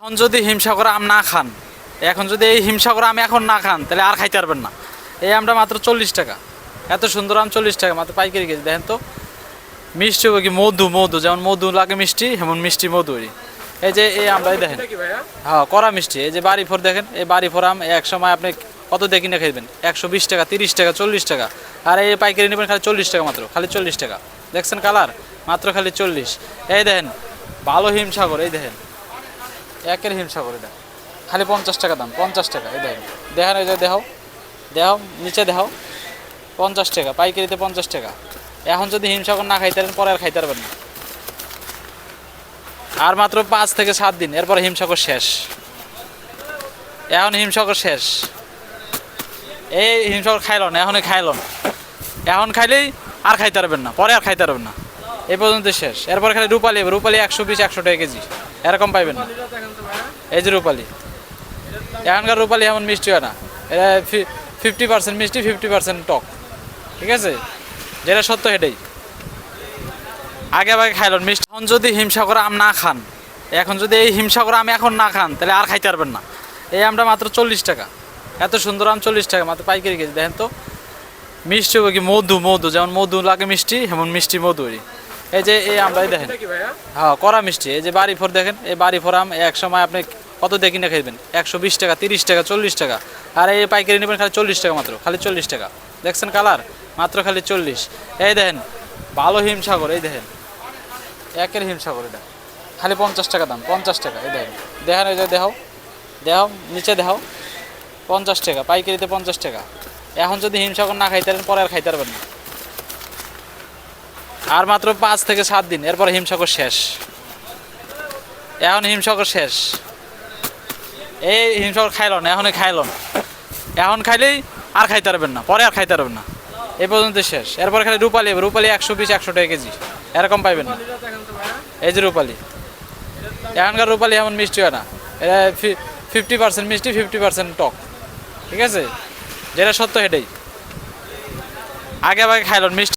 এখন যদি হিমসাগর আম না খান, এখন যদি এই হিমসাগর আম এখন না খান তাহলে আর খাইতে পারবেন না। এই আমটা মাত্র 40 টাকা, এত সুন্দর আম 40 টাকা মাত্র পাইকারি কেজি। দেখেন তো মিষ্টি হবে কি, মধু মধু যেমন মধু লাগে মিষ্টি, এমন মিষ্টি মধুরই। এই যে এই আমটাই দেখেন, হ্যাঁ কড়া মিষ্টি। এই যে বাড়ি ফোর দেখেন, এই বাড়ি ফোর আম এক সময় আপনি কত দিয়ে কিনে খাইবেন, 120 টাকা, 30 টাকা, 40 টাকা। আর এই পাইকারি নেবেন খালি 40 টাকা মাত্র, খালি 40 টাকা। দেখছেন কালার, মাত্র খালি 40। এই দেখেন ভালো হিমসাগর, এই দেখেন একের হিমসাগর, এটা খালি 50 টাকা দাম, 50 টাকা। এই দেখেন, দেখেন এই যে দেখাও দেখাও নিচে দেখাও, 50 টাকা পাইকারিতে, 50 টাকা। এখন যদি হিমসাগর না খাইতে পারেন পরে আর খাইতে পারবেন না। আর মাত্র 5 থেকে 7 দিন, এরপরে হিমসাগর শেষ। এখন হিমসাগর শেষ, এই হিমসাগর খাইলন, এখনই খাইলন। এখন খাইলেই আর খাইতে পারবেন না, পরে আর খাইতে পারবেন না, এই পর্যন্ত শেষ। এরপরে খালি রূপালি, রূপালি 120 100 টাকা কেজি, এরকম পাইবেন না। এই যে রূপালি, এখনকার রূপালি এমন মিষ্টি হয় না, এটা 50% মিষ্টি, 50% টক, ঠিক আছে, যেটা সত্য সেটাই। আগে আগে খাইলেন মিষ্টি। এখন যদি হিমসাগর আম না খান, এখন যদি এই হিমসাগর আম এখন না খান তাহলে আর খাইতে পারবেন না। এই আমটা মাত্র 40 টাকা, এত সুন্দর আম 40 টাকা মাত্র পাইকারি কেজি। দেখেন তো মিষ্টি হবে কি, মধু মধু যেমন মধু লাগে মিষ্টি, এমন মিষ্টি মধুরই। এই যে এই আমটাই দেখেন, হ্যাঁ কড়া মিষ্টি। এই যে বাড়ি ফোর দেখেন, এই বাড়ি ফোর আম এক সময় আপনি কত দিয়ে কিনে খাইবেন, 120 টাকা, 30 টাকা, 40 টাকা। আর এই পাইকারি নেবেন খালি 40 টাকা মাত্র, খালি 40 টাকা। দেখছেন কালার, মাত্র খালি 40। এই দেখেন ভালো হিমসাগর, এই দেখেন একের হিমসাগর, এটা খালি 50 টাকা দাম, 50 টাকা। এই দেখেন দেখেন এই যে দেখাও দেখাও নিচে দেখাও, 50 টাকা পাইকারিতে, 50 টাকা। এখন যদি হিমসাগর না খাইতে পারেন পরে আর খাইতে পারবেন না। আর মাত্র 5 থেকে 7 দিন, এরপরে হিমসাগর শেষ। এখন হিমসাগর শেষ, এই হিমসাগর খাইলন, এখনই খাইলন। এখন খাইলেই আর খাইতে পারবেন না, পরে আর খাইতে পারবেন না, এই পর্যন্ত শেষ। এরপরে খালি রূপালি, রূপালি 120 100 টাকা কেজি, এরকম পাইবেন না। এই যে রূপালি, এখনকার রূপালি এমন মিষ্টি হয় না, এটা 50% মিষ্টি, 50% টক, ঠিক আছে, যেটা সত্য সেটাই। আগে আগে খাইলেন মিষ্টি।